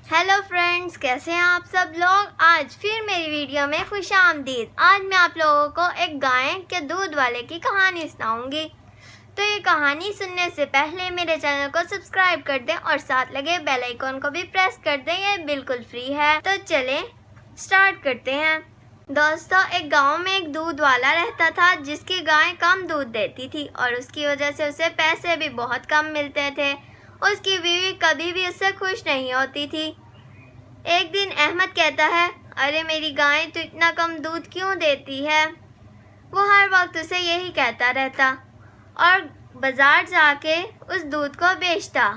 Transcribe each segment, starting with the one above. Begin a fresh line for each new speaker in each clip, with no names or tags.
Hello friends, कैसे हैं आप सब लोग। आज फिर मेरी वीडियो में खुश आमदीद। आज मैं आप लोगों को एक गाय के दूध वाले की कहानी सुनाऊंगी। तो ये कहानी सुनने से पहले मेरे चैनल को सब्सक्राइब कर दें और साथ लगे बेल आइकन को भी प्रेस कर दें, ये बिल्कुल फ्री है। तो चलें स्टार्ट करते हैं। दोस्तों, एक गांव में एक दूध वाला रहता था जिसकी गाय कम दूध देती थी और उसकी वजह से उसे पैसे भी बहुत कम मिलते थे। उसकी बीवी कभी भी उससे खुश नहीं होती थी। एक दिन अहमद कहता है, अरे मेरी गाय तो इतना कम दूध क्यों देती है। वो हर वक्त उसे यही कहता रहता और बाजार जाके उस दूध को बेचता,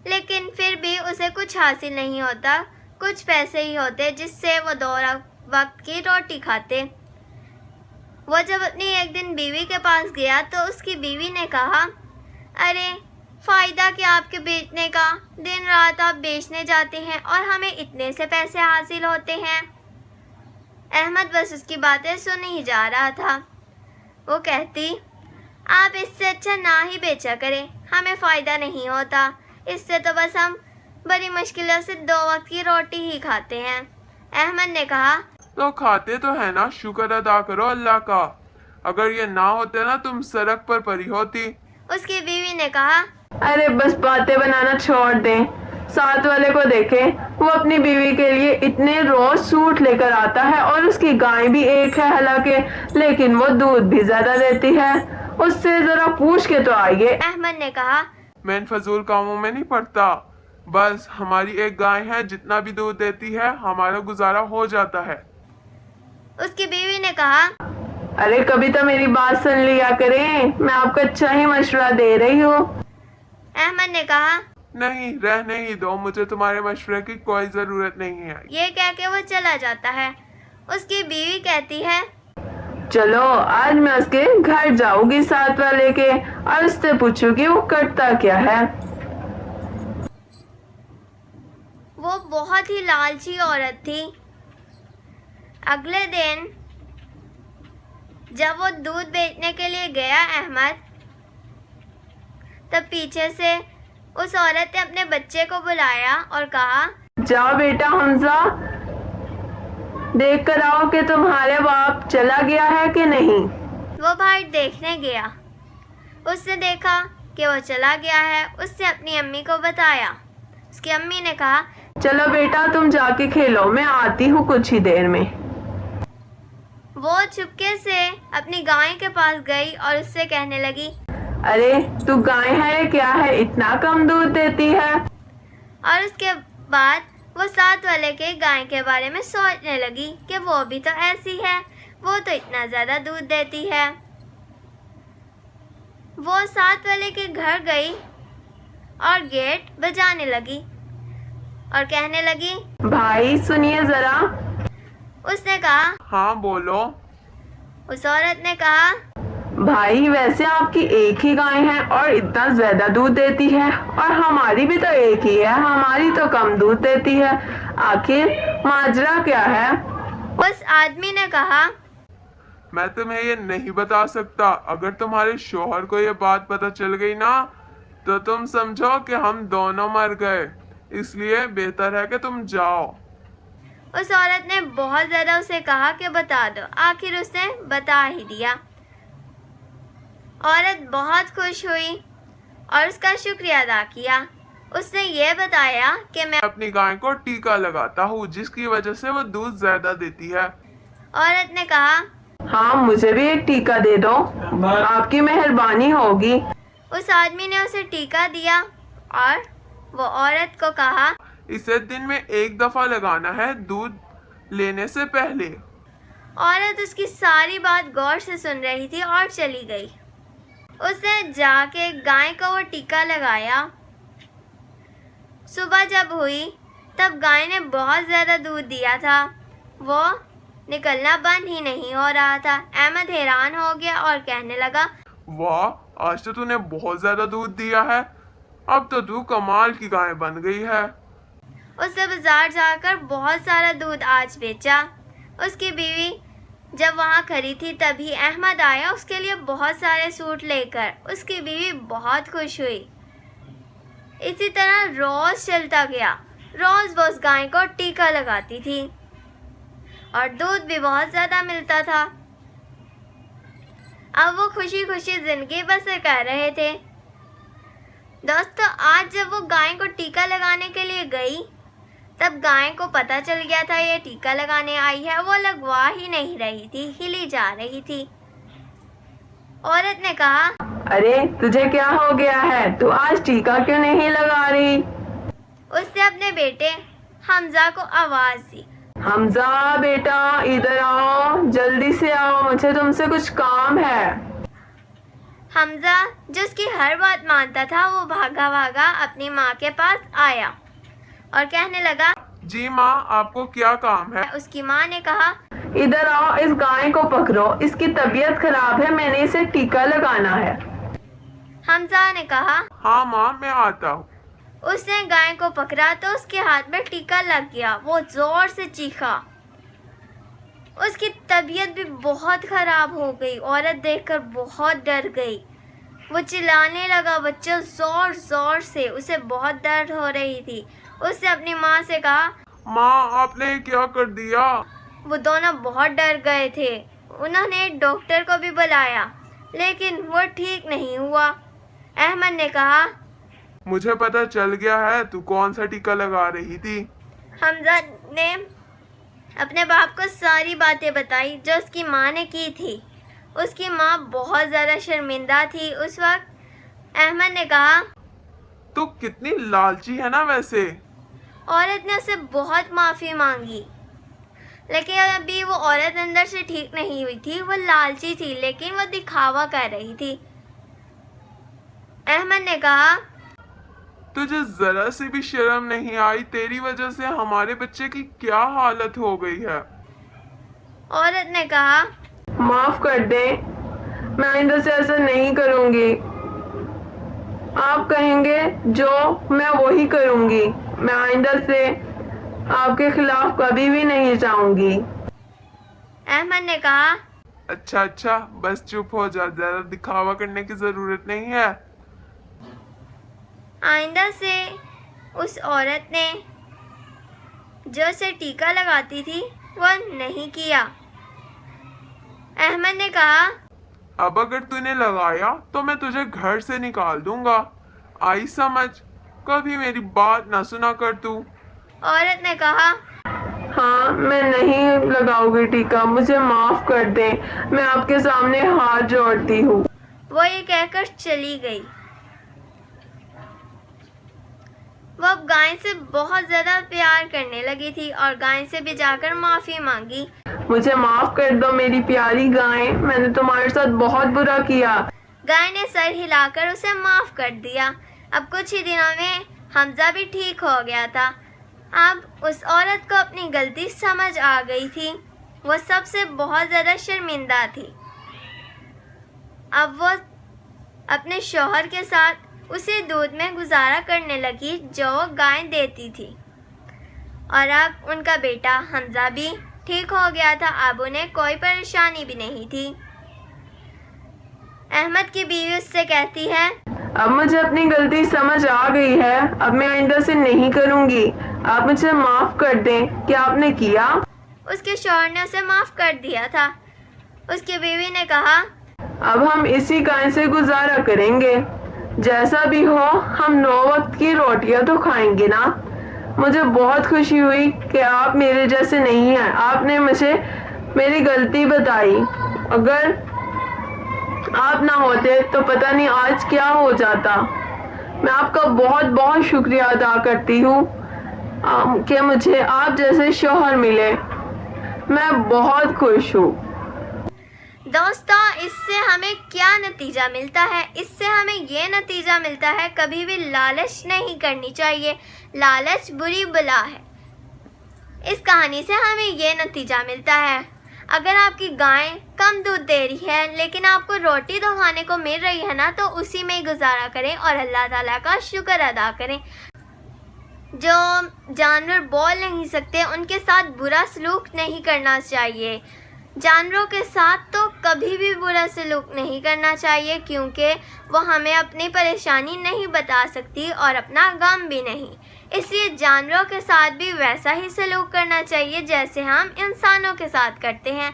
लेकिन फिर भी उसे कुछ हासिल नहीं होता। कुछ पैसे ही होते जिससे वो दो वक्त की रोटी खाते। वो जब अपनी एक दिन बीवी के पास गया तो उसकी बीवी ने कहा, अरे फ़ायदा क्या आपके बेचने का, दिन रात आप बेचने जाते हैं और हमें इतने से पैसे हासिल होते हैं। अहमद बस उसकी बातें सुन ही जा रहा था। वो कहती, आप इससे अच्छा ना ही बेचा करें, हमें फ़ायदा नहीं होता। इससे तो बस हम बड़ी मुश्किलों से दो वक्त की रोटी ही खाते हैं। अहमद ने कहा,
तो खाते तो है ना, शुक्र अदा करो अल्लाह का। अगर ये ना होते ना तुम सड़क पर पड़ी होती।
उसकी बीवी ने कहा,
अरे बस बातें बनाना छोड़ दें। साथ वाले को देखें, वो अपनी बीवी के लिए इतने रोज सूट लेकर आता है और उसकी गाय भी एक है हालांकि, लेकिन वो दूध भी ज्यादा देती है। उससे जरा पूछ के तो आइए।
अहमद ने कहा,
मैं इन फजूल कामों में नहीं पड़ता। बस हमारी एक गाय है, जितना भी दूध देती है हमारा गुजारा हो जाता है।
उसकी बीवी ने कहा,
अरे कभी तो मेरी बात सुन लिया करें, मैं आपको अच्छा ही मशवरा दे रही हूँ।
अहमद ने कहा,
नहीं, रहने ही दो, मुझे तुम्हारे मशवरे की कोई जरूरत नहीं है।
ये कह के वो चला जाता है। उसकी बीवी कहती है,
चलो आज मैं उसके घर जाऊंगी साथ वाले के और उससे पूछूंगी वो करता क्या है।
वो बहुत ही लालची औरत थी। अगले दिन जब वो दूध बेचने के लिए गया अहमद, तब पीछे से उस औरत ने अपने बच्चे को बुलाया और कहा,
जाओ बेटा हमजा, देख कर आओ कि तुम्हारे बाप चला गया है कि नहीं।
वो बाहर देखने गया। उसने देखा कि वो चला गया है। उसने अपनी अम्मी को बताया। उसकी अम्मी ने कहा,
चलो बेटा तुम जाके खेलो, मैं आती हूँ कुछ ही देर में।
वो चुपके से अपनी गाय के पास गई और उससे कहने लगी,
अरे तू गाय है क्या है, इतना कम दूध देती है।
और उसके बाद वो साथ वाले के गाय के बारे में सोचने लगी कि वो भी तो ऐसी है, वो तो इतना ज़्यादा दूध देती है। वो साथ वाले के घर गई और गेट बजाने लगी और कहने लगी,
भाई सुनिए जरा।
उसने कहा,
हाँ बोलो।
उस औरत ने कहा,
भाई वैसे आपकी एक ही गाय है और इतना ज्यादा दूध देती है, और हमारी भी तो एक ही है, हमारी तो कम दूध देती है। आखिर माजरा क्या है।
उस आदमी ने कहा,
मैं तुम्हें ये नहीं बता सकता। अगर तुम्हारे शोहर को ये बात पता चल गई ना तो तुम समझो कि हम दोनों मर गए। इसलिए बेहतर है कि तुम जाओ।
उस औरत ने बहुत ज़्यादा उसे कहा कि बता दो। आखिर उसने बता ही दिया। औरत बहुत खुश हुई और उसका शुक्रिया अदा किया। उसने ये बताया कि मैं
अपनी गाय को टीका लगाता हूँ, जिसकी वजह से वो दूध ज्यादा देती है।
औरत ने कहा,
हाँ मुझे भी एक टीका दे दो, आपकी मेहरबानी होगी।
उस आदमी ने उसे टीका दिया और वो औरत को कहा,
इसे दिन में एक दफा लगाना है, दूध लेने से पहले।
औरत उसकी सारी बात गौर से सुन रही थी और चली गई। उसने जाके गाय को वो टीका लगाया। सुबह जब हुई तब गाय ने बहुत ज़्यादा दूध दिया था। वो निकलना बंद ही नहीं हो रहा था। अहमद हैरान हो गया और कहने लगा,
वाह, आज तो तूने बहुत ज्यादा दूध दिया है। अब तो तू कमाल की गाय बन गई है।
उसने बाजार जाकर बहुत सारा दूध आज बेचा। उसकी बीवी जब वहाँ खड़ी थी तभी अहमद आया उसके लिए बहुत सारे सूट लेकर। उसकी बीवी बहुत खुश हुई। इसी तरह रोज चलता गया। روز وہ اس گائے کو ٹیکا لگاتی تھی اور دودھ بھی بہت زیادہ ملتا تھا۔ اب وہ خوشی خوشی زندگی بسر کر رہے تھے۔ دوستو، آج جب وہ گائے کو ٹیکا لگانے کے لیے گئی تب گائے کو پتہ چل گیا تھا یہ ٹیکا لگانے آئی ہے۔ وہ لگوا ہی نہیں رہی تھی، ہلی جا رہی تھی۔ عورت نے کہا،
ارے تجھے کیا ہو گیا ہے؟ تو آج ٹیکا کیوں نہیں لگا رہی؟
اس نے اپنے بیٹے حمزہ کو آواز دی۔
حمزہ بیٹا ادھر آؤ، جلدی سے آؤ، مجھے تم سے کچھ کام ہے۔
حمزہ جو اس کی ہر بات مانتا تھا وہ بھاگا بھاگا اپنی ماں کے پاس آیا اور کہنے لگا،
جی ماں، آپ کو کیا کام ہے؟
اس کی ماں نے کہا،
ادھر آؤ، اس گائے کو پکڑو، اس کی طبیعت خراب ہے، میں نے اسے ٹیکا لگانا ہے۔
حمزہ نے کہا،
ہاں ماں، میں آتا ہوں۔
اس نے گائے کو پکڑا تو اس کے ہاتھ میں ٹیکا لگ گیا۔ وہ زور سے چیخا، اس کی طبیعت بھی بہت خراب ہو گئی۔ عورت دیکھ کر بہت ڈر گئی۔ وہ چلانے لگا بچہ زور زور سے، اسے بہت درد ہو رہی تھی۔ اس نے اپنی ماں سے کہا،
ماں، آپ نے کیا کر دیا؟
وہ دونوں بہت ڈر گئے تھے۔ انہوں نے ایک ڈاکٹر کو بھی بلایا لیکن وہ ٹھیک نہیں ہوا۔ احمد نے کہا،
مجھے پتہ چل گیا ہے تو کون سا ٹیکا لگا رہی تھی۔
حمزہ نے اپنے باپ کو ساری باتیں بتائی جو اس کی ماں نے کی تھی۔ اس کی ماں بہت زیادہ شرمندہ تھی۔ اس وقت احمد نے کہا،
تو کتنی لالچی ہے نا ویسے۔
عورت نے اسے بہت معافی مانگی لیکن ابھی وہ عورت اندر سے ٹھیک نہیں ہوئی تھی۔ وہ لالچی تھی لیکن وہ دکھاوا کر رہی تھی۔ احمد نے کہا،
تجھے ذرا سی بھی شرم نہیں آئی؟ تیری وجہ سے ہمارے بچے کی کیا حالت ہو گئی ہے۔
عورت نے کہا،
معاف کر دیں، میں آئندہ سے ایسا نہیں کروں گی۔ آپ کہیں گے جو میں وہی کروں گی۔ میں آئندہ سے آپ کے خلاف کبھی بھی نہیں جاؤں گی۔
احمد نے کہا،
اچھا، بس چپ ہو جا، زیادہ دکھاوا کرنے کی ضرورت نہیں ہے۔
آئندہ سے اس عورت نے جو اسے ٹیکا لگاتی تھی وہ نہیں کیا۔ احمد نے کہا،
اب اگر تو نے لگایا تو میں تجھے گھر سے نکال دوں گا۔ آئی سمجھ؟ کبھی میری بات نہ سنا کر تو۔
عورت نے کہا،
ہاں، میں نہیں لگاؤں گی ٹیکا، مجھے معاف کر دیں، میں آپ کے سامنے ہاتھ جوڑتی ہوں۔
وہ یہ کہہ کر چلی گئی۔ وہ اب گائے سے بہت زیادہ پیار کرنے لگی تھی اور گائے سے بھی جا کر معافی مانگی۔
مجھے معاف کر دو میری پیاری گائے، میں نے تمہارے ساتھ بہت برا کیا۔
گائے نے سر ہلا کر اسے معاف کر دیا۔ اب کچھ ہی دنوں میں حمزہ بھی ٹھیک ہو گیا تھا۔ اب اس عورت کو اپنی غلطی سمجھ آ گئی تھی۔ وہ سب سے بہت زیادہ شرمندہ تھی۔ اب وہ اپنے شوہر کے ساتھ اسی دودھ میں گزارا کرنے لگی جو وہ گائے دیتی تھی، اور اب ان کا بیٹا حمزہ بھی ٹھیک ہو گیا تھا۔ اب انہیں کوئی پریشانی بھی نہیں تھی۔ احمد کی بیوی اس سے کہتی ہے،
اب مجھے اپنی غلطی سمجھ آ گئی ہے، اب میں آئندہ سے نہیں کروں گی، آپ مجھے معاف کر دیں۔ کیا آپ نے کیا؟
اس کے شوہر نے اسے معاف کر دیا تھا۔ اس کی بیوی نے کہا،
اب ہم اسی گائے سے گزارا کریں گے، جیسا بھی ہو ہم 9 وقت کی روٹیاں تو کھائیں گے نا۔ مجھے بہت خوشی ہوئی کہ آپ میرے جیسے نہیں ہیں، آپ نے مجھے میری غلطی بتائی۔ اگر آپ نہ ہوتے تو پتہ نہیں آج کیا ہو جاتا۔ میں آپ کا بہت بہت شکریہ ادا کرتی ہوں کہ مجھے آپ جیسے شوہر ملے۔ میں بہت خوش ہوں۔
دوستوں، اس سے ہمیں کیا نتیجہ ملتا ہے؟ اس سے ہمیں یہ نتیجہ ملتا ہے کبھی بھی لالچ نہیں کرنی چاہیے۔ لالچ بری بلا ہے۔ اس کہانی سے ہمیں یہ نتیجہ ملتا ہے، اگر آپ کی گائے کم دودھ دے رہی ہے لیکن آپ کو روٹی تو کھانے کو مل رہی ہے نا، تو اسی میں ہی گزارا کریں اور اللہ تعالیٰ کا شکر ادا کریں۔ جو جانور بول نہیں سکتے ان کے ساتھ برا سلوک نہیں کرنا چاہیے۔ جانوروں کے ساتھ تو کبھی بھی برا سلوک نہیں کرنا چاہیے، کیونکہ وہ ہمیں اپنی پریشانی نہیں بتا سکتی اور اپنا غم بھی نہیں۔ اس لیے جانوروں کے ساتھ بھی ویسا ہی سلوک کرنا چاہیے جیسے ہم انسانوں کے ساتھ کرتے ہیں.